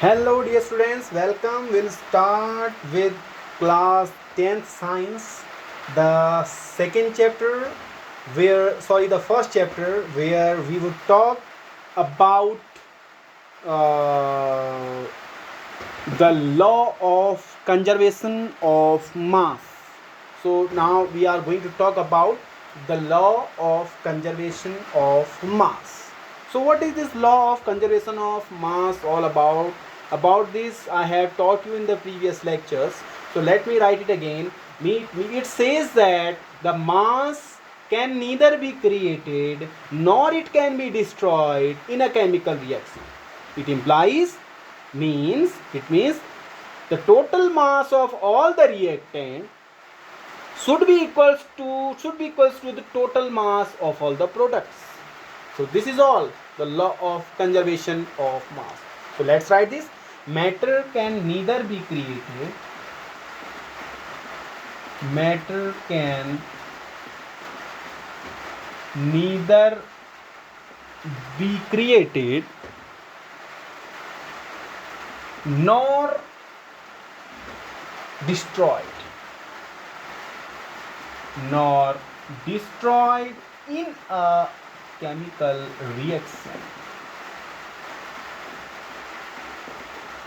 Hello dear students, welcome. We'll start with class 10th science, the second chapter the first chapter where we would talk about uh, the law of conservation of mass. So now we are going to talk about the law of conservation of mass. So what is this law of conservation of mass all about? About this I have taught you in the previous lectures. So let me write it again. It says that the mass can neither be created nor it can be destroyed in a chemical reaction. It means the total mass of all the reactant should be equals to the total mass of all the products. So this is all the law of conservation of mass. So let's write this. Matter can neither be created nor destroyed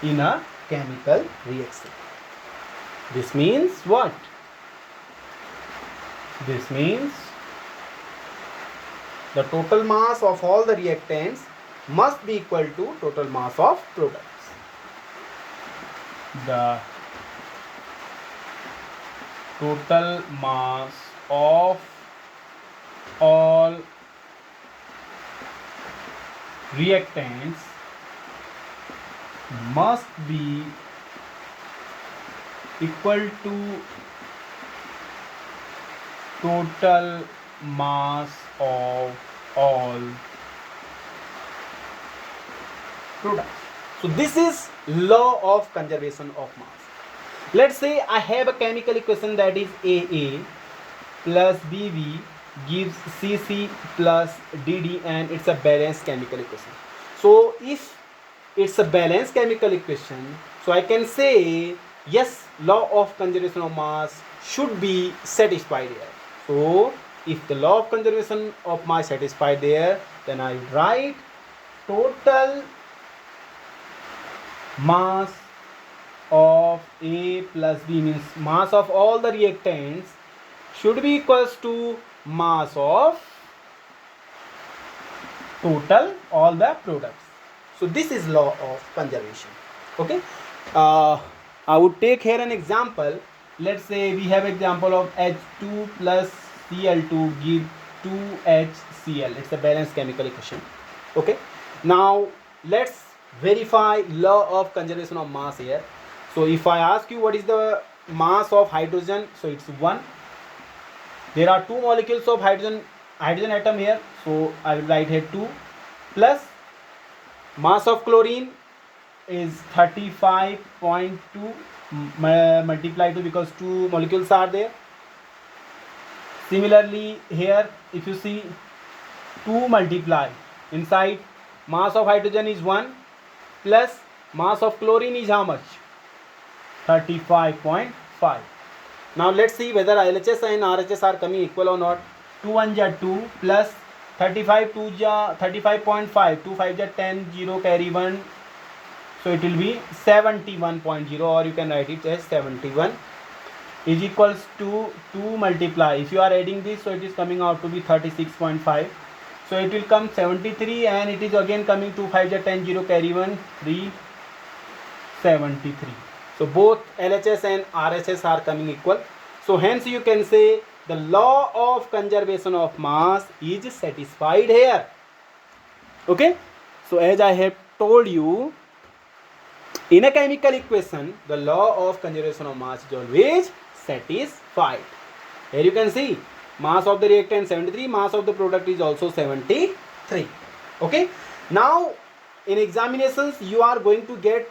in a chemical reaction. This means what? This means the total mass of all the reactants must be equal to total mass of products. The total mass of all reactants must be equal to total mass of all products. So this is law of conservation of mass. Let's say I have a chemical equation that is AA plus BB gives CC plus DD, and it's a balanced chemical equation. So if it's a balanced chemical equation, so I can say yes, law of conservation of mass should be satisfied here. So if the law of conservation of mass satisfied there, then I write total mass of A plus B, means mass of all the reactants should be equals to mass of total all the products. So this is law of conservation. Okay, I would take here an example. Let's say we have example of H2 plus Cl2 give 2HCl. It's a balanced chemical equation. Okay, now let's verify law of conservation of mass here. So if I ask you what is the mass of hydrogen, so it's 1. There are 2 molecules of hydrogen atom here, so I will write here 2 plus mass of chlorine is 35.2 multiply 2 because 2 molecules are there. Similarly here if you see 2 multiply inside mass of hydrogen is 1 plus mass of chlorine is how much? 35.5. Now let's see whether LHS and RHS are coming equal or not. 2 1 ja 2 plus 35 2 ja 35.5, 2 5 ja 10, 0 carry 1, so it will be 71.0, or you can write it as 71 is equals to 2 multiply, if you are adding this, so it is coming out to be 36.5, so it will come 73, and it is again coming 2 5 ja 10, 0 carry 1, 3 73. So both LHS and RHS are coming equal. So hence you can say the law of conservation of mass is satisfied here. Okay, so as I have told you, in a chemical equation the law of conservation of mass is always satisfied. Here you can see mass of the reactant 73, mass of the product is also 73. Okay, now in examinations you are going to get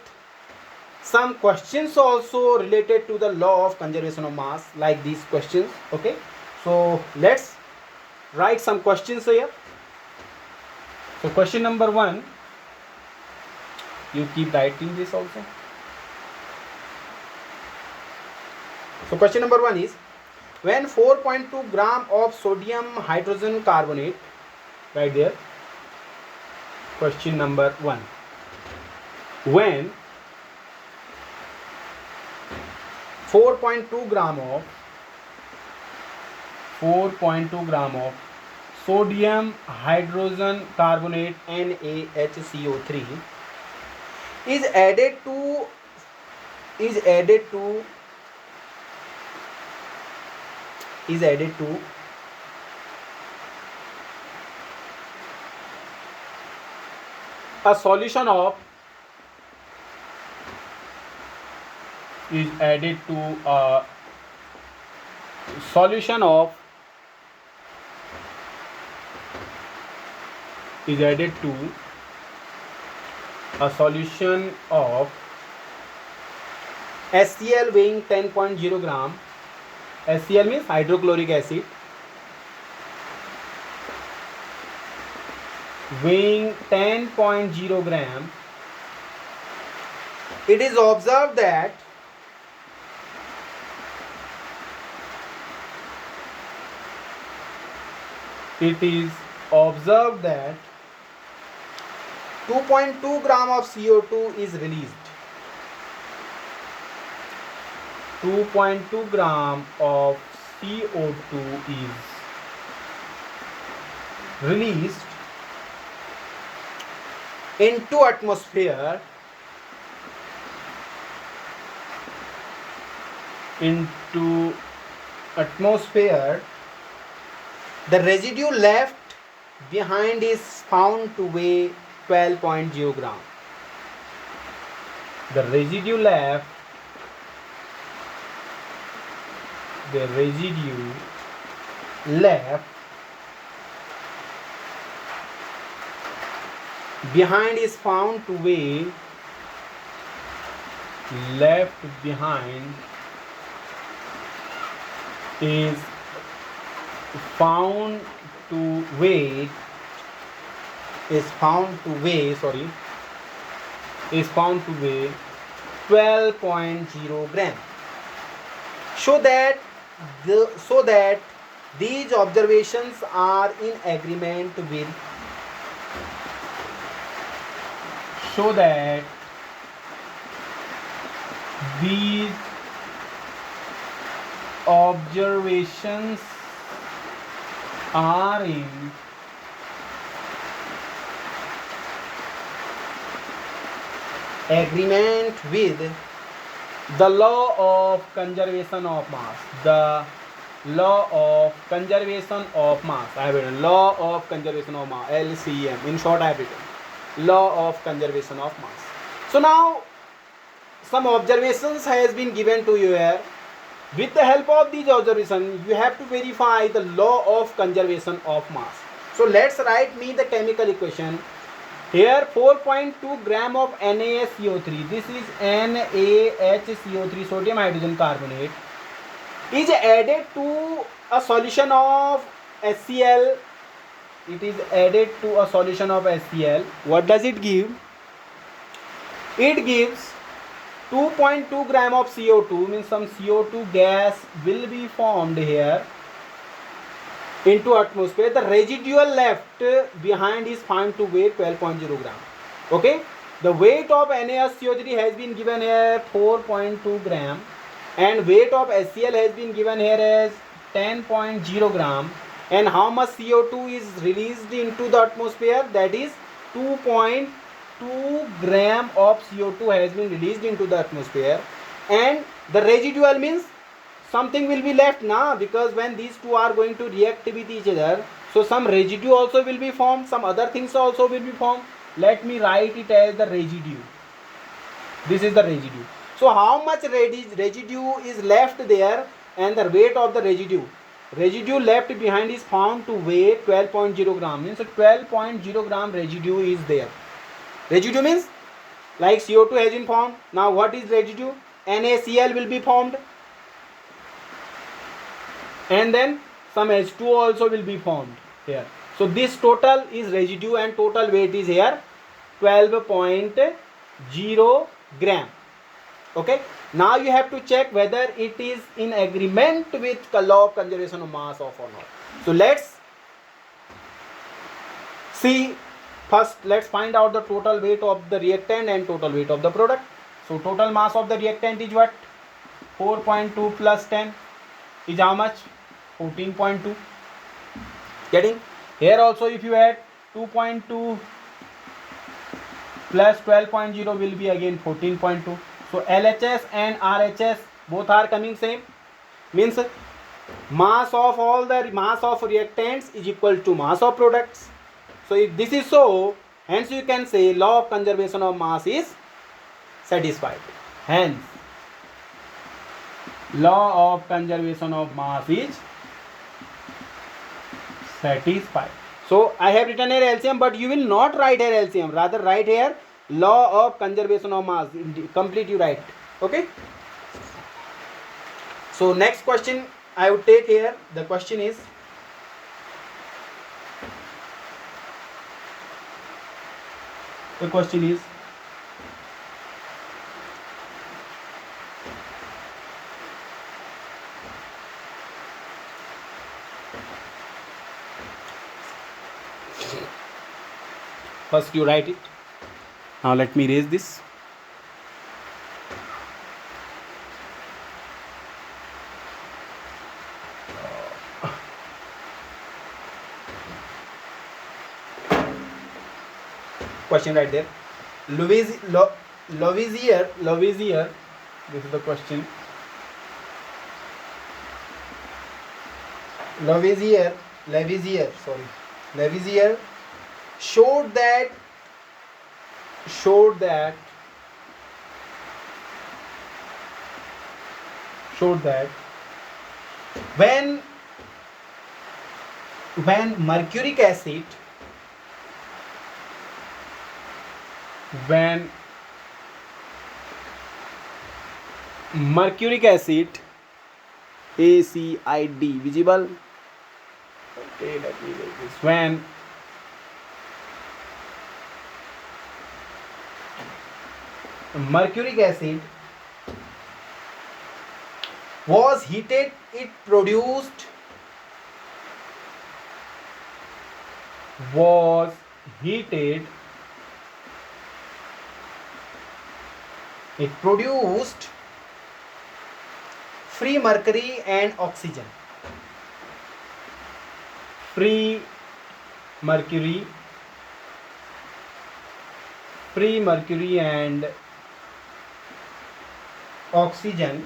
some questions also related to the law of conservation of mass, like these questions. Okay, so let's write some questions here. So question number 1, You keep writing this also. So question number 1 is, when 4.2 gram of sodium hydrogen carbonate, right there, question number 1, when 4.2 gram of sodium hydrogen carbonate NaHCO3 is added to a solution of HCl weighing 10.0 gram. HCl means hydrochloric acid, weighing 10.0 gram. It is observed that it is observed that 2.2 gram of CO2 is released. 2.2 gram of CO2 is released into atmosphere the residue left behind is found to weigh 12.0 gram. The residue left behind is found to weigh 12.0 gram. So that these observations are in agreement with the law of conservation of mass. The law of conservation of mass. I have written law of conservation of mass, LCM. In short, I have written law of conservation of mass. So now some observations has been given to you here. With the help of these observations, you have to verify the law of conservation of mass. So let's write me the chemical equation. Here 4.2 gram of NaSCO3, this is NaHCO3, sodium hydrogen carbonate, is added to a solution of HCl. It is added to a solution of HCl. What does it give? It gives 2.2 gram of CO2, means some CO2 gas will be formed here into atmosphere. The residual left behind is found to weigh 12.0 gram. Okay, the weight of NaSCO3 has been given here 4.2 gram and weight of HCl has been given here as 10.0 gram. And how much CO2 is released into the atmosphere? That is 2.2 gram of CO2 has been released into the atmosphere. And the residual means something will be left now, because when these two are going to react with each other, so some residue also will be formed, some other things also will be formed. Let me write it as the residue. This is the residue. So how much residue is left there, and the weight of the residue left behind is found to weigh 12.0 gram. Means 12.0 gram residue is there. Residue means like CO2 has been formed. Now what is residue? NaCl will be formed, and then some H2O also will be formed here. So this total is residue and total weight is here 12.0 0 gram. Okay, now you have to check whether it is in agreement with the law of conservation of mass or not. So let's see. First, let's find out the total weight of the reactant and total weight of the product. So total mass of the reactant is what? 4.2 plus 10 is how much? 14.2. Getting? Here also if you add 2.2 plus 12.0 will be again 14.2. So LHS and RHS both are coming same. Means mass of all the mass of reactants is equal to mass of products. So if this is so, hence you can say law of conservation of mass is satisfied. Hence law of conservation of mass is satisfied. So I have written here LCM, but you will not write here LCM, rather write here law of conservation of mass. Complete you write. Okay. So next question I would take here. The question is, first you write it. Now let me erase this. Question right there. Lavoisier, this is the question. Lavoisier showed that when mercuric acid ACID visible. Okay, let me make this. When mercuric acid was heated, it produced free mercury and oxygen. Free mercury and oxygen.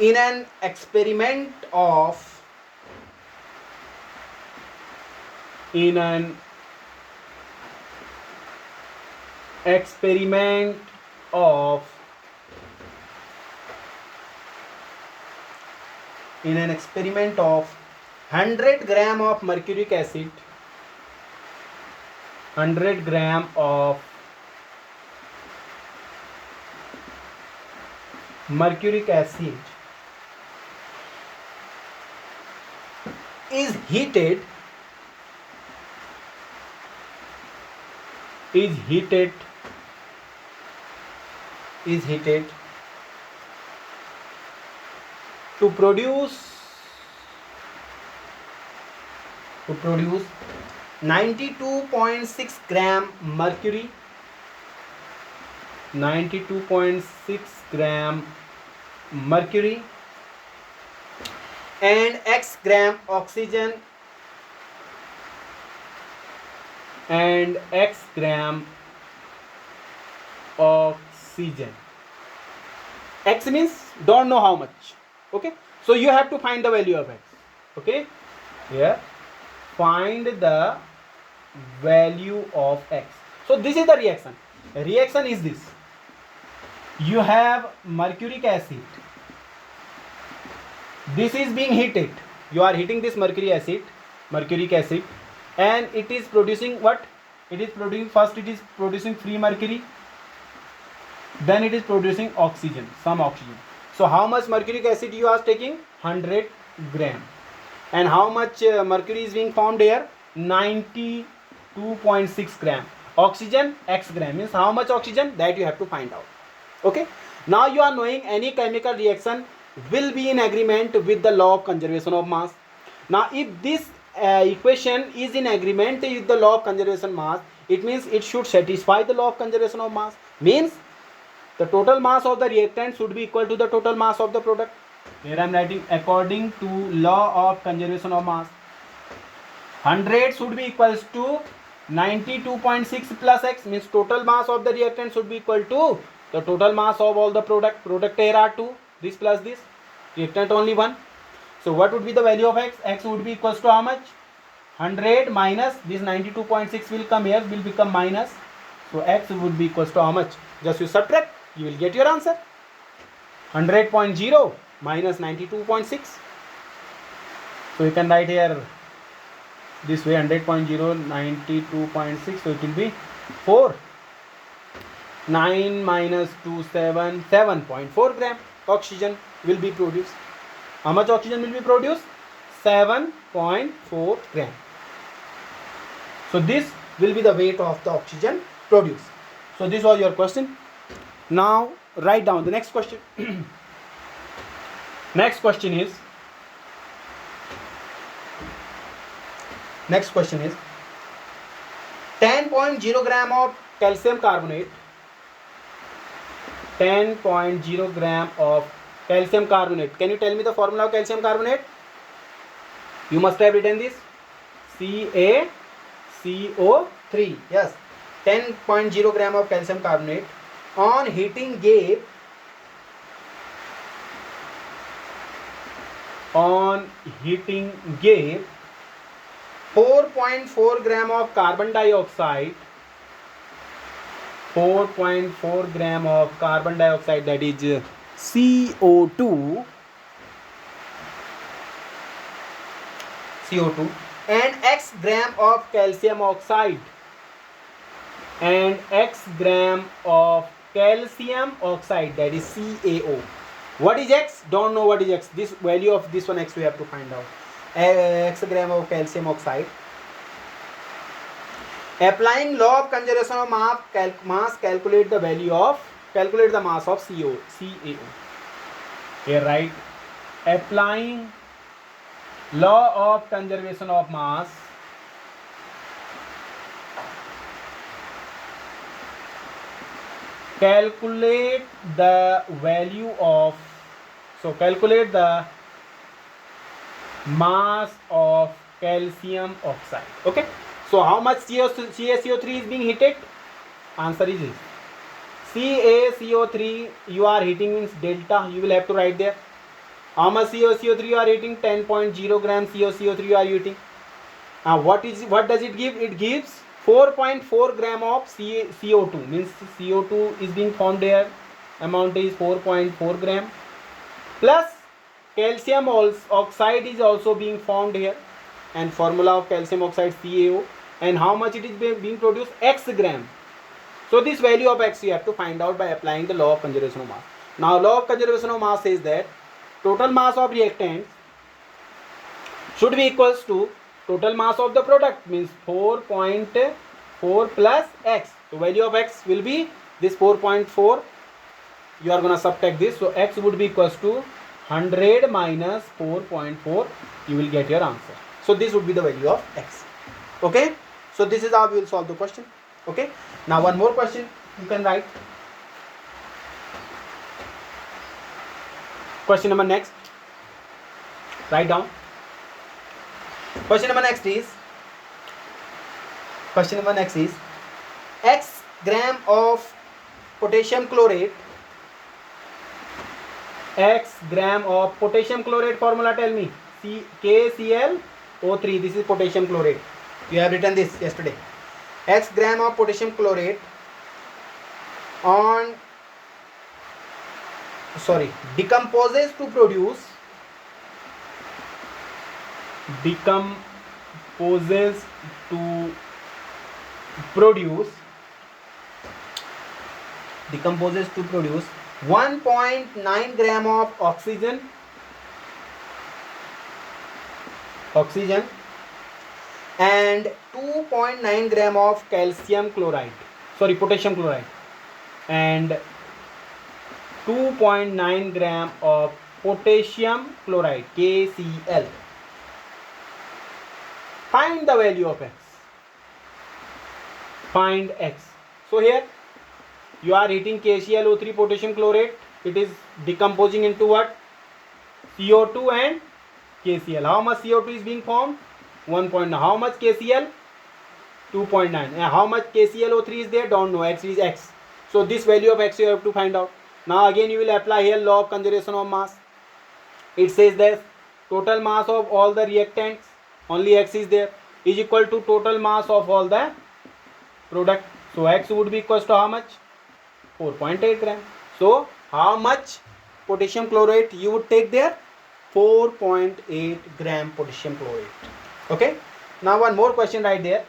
In an experiment of in an experiment of 100 gram of mercuric acid, 100 gram of mercuric acid is heated to produce 92.6 gram mercury, 92.6 gram mercury and X gram oxygen and X gram oxygen. X means don't know how much. Okay, so you have to find the value of X. Okay, here find the value of X. So this is the reaction. Reaction is this. You have mercuric acid. This is being heated. You are heating this mercuric acid, and it is producing what? It is producing, first it is producing free mercury, then it is producing oxygen, some oxygen. So how much mercuric acid you are taking? 100 gram. And how much mercury is being formed here? 92.6 gram. Oxygen x gram means how much oxygen, that you have to find out. Okay, now you are knowing any chemical reaction will be in agreement with the law of conservation of mass. Now if this equation is in agreement with the law of conservation mass, it means it should satisfy the law of conservation of mass. Means the total mass of the reactant should be equal to the total mass of the product. Here I am writing according to law of conservation of mass, 100 should be equals to 92.6 plus x, means total mass of the reactant should be equal to the total mass of all the product here are 2, this plus this, reactant only 1. So what would be the value of x? X would be equals to how much? 100 minus this 92.6 will come here, will become minus. So x would be equals to how much? Just you subtract, you will get your answer. 100.0 minus 92.6. So you can write here this way, 100.0 92.6, so it will be 4. 9 minus 2 7, 7.4 gram oxygen will be produced. How much oxygen will be produced? 7.4 gram. So this will be the weight of the oxygen produced. So this was your question. Now write down the next question. Next question is 10.0 gram of calcium carbonate. 10.0 gram of calcium carbonate. Can you tell me the formula of calcium carbonate? You must have written this, CaCO3. Yes, 10.0 gram of calcium carbonate on heating gave 4.4 gram of carbon dioxide. 4.4 gram of carbon dioxide, that is CO2, and x gram of calcium oxide, and x gram of calcium oxide, that is CaO. What is x? Don't know what is x. This value of this one x we have to find out. X gram of calcium oxide. Applying law of conservation of mass, calculate the mass of CaO. Here write, applying law of conservation of mass, calculate the value of, so calculate the mass of calcium oxide. Okay, so how much CaCO3 is being heated? Answer is this. CaCO3 you are heating means delta, you will have to write there. How much CaCO3 you are heating? 10.0 gram CaCO3 you are heating. Now what does it give? It gives 4.4 gram of CO2, means CO2 is being formed here, amount is 4.4 gram, plus calcium oxide is also being formed here, and formula of calcium oxide CaO, and how much it is being produced? X gram. So this value of x you have to find out by applying the law of conservation of mass. Now law of conservation of mass says that total mass of reactants should be equals to total mass of the product, means 4.4 plus x. So value of x will be this 4.4. You are going to subtract this. So x would be equals to 100 minus 4.4. You will get your answer. So this would be the value of x. Okay. So this is how we will solve the question. Okay. Now one more question you can write. Question number next. Write down. Question number next is x gram of potassium chlorate. X gram of potassium chlorate formula, tell me. KClO3. This is potassium chlorate. You have written this yesterday. X gram of potassium chlorate decomposes to produce decomposes to produce 1.9 gram of oxygen oxygen, and 2.9 gram of calcium chloride, sorry, potassium chloride, and 2.9 gram of potassium chloride, KCl. Find the value of x. Find x. So here you are heating KClO3 potassium chlorate. It is decomposing into what? CO2 and KCl. How much CO2 is being formed? 1.9. How much KCl? 2.9. And how much KClO3 is there? Don't know. X is x. So this value of x you have to find out. Now again you will apply here law of conservation of mass. It says that total mass of all the reactants, only x is there, is equal to total mass of all the product. So x would be equals to how much? 4.8 gram. So how much potassium chlorate you would take there? 4.8 gram potassium chlorate. Okay. Now one more question right there.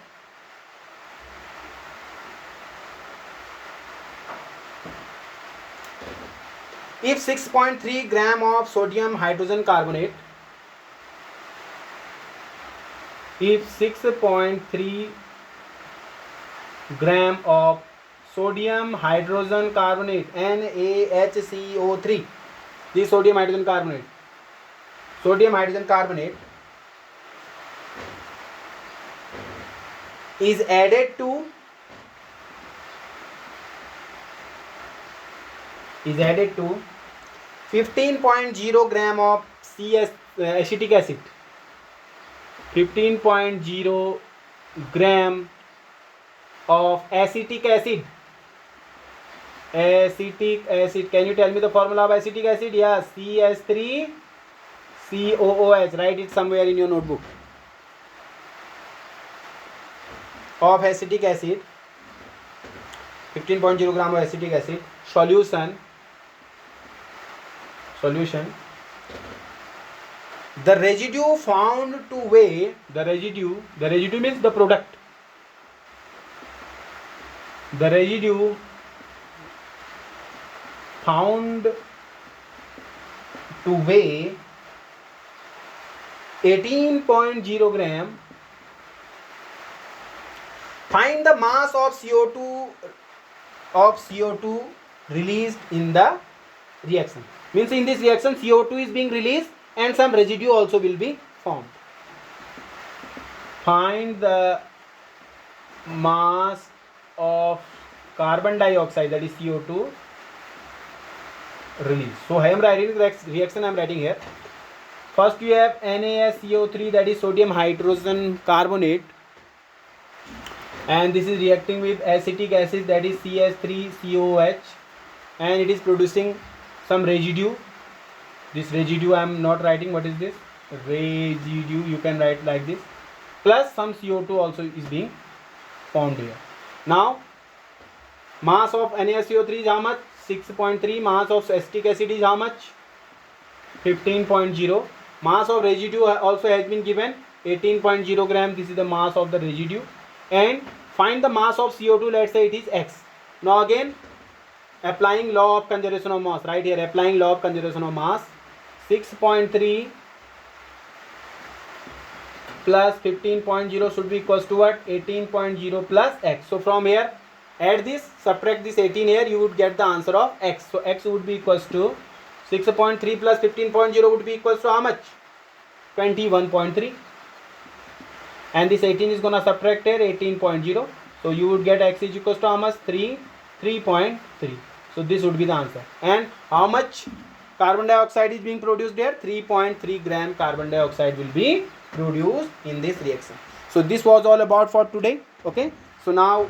If 6.3 gram of sodium hydrogen carbonate, if 6.3 gram of sodium hydrogen carbonate, NaHCO3, this sodium hydrogen carbonate is added to 15.0 gram of acetic acid, 15.0 gram of acetic acid. Can you tell me the formula of acetic acid? Yeah, CH3COOH. Write it somewhere in your notebook. Of acetic acid, 15.0 gram of acetic acid. Solution. The residue found to weigh, the residue means the product. The residue found to weigh 18.0 gram. Find the mass of CO2 released in the reaction. Means in this reaction CO2 is being released and some residue also will be formed. Find the mass of carbon dioxide, that is CO2, release. So I am writing the reaction, I am writing here. First you have NaSCO3, that is sodium hydrogen carbonate, and this is reacting with acetic acid, that is CH3COOH, and it is producing some residue. This residue I am not writing. What is this? Residue, you can write like this. Plus some CO2 also is being formed here. Now mass of NaSCO3 is how much? 6.3. Mass of acetic acid is how much? 15.0. Mass of residue also has been given, 18.0 gram. This is the mass of the residue. And find the mass of CO2. Let's say it is x. Now again applying law of conservation of mass, right here, applying law of conservation of mass. 6.3 plus 15.0 should be equals to what? 18.0 plus x. So from here add this, subtract this 18 here, you would get the answer of x. So x would be equals to 6.3 plus 15.0 would be equals to how much? 21.3. And this 18 is gonna subtract here 18.0. So you would get x is equals to how much? 3.3. So this would be the answer. And how much carbon dioxide is being produced there? 3.3 gram carbon dioxide will be produced in this reaction. So this was all about for today. Okay. So now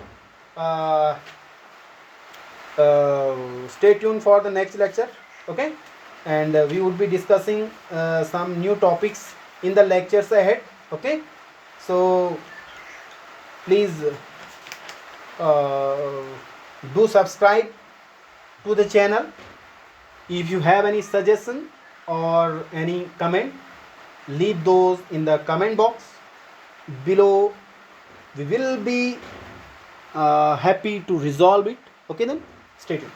stay tuned for the next lecture. Okay. And we would be discussing some new topics in the lectures ahead. Okay. So please do subscribe to the channel. If you have any suggestion or any comment, leave those in the comment box below. We will be happy to resolve it. Okay, then stay tuned.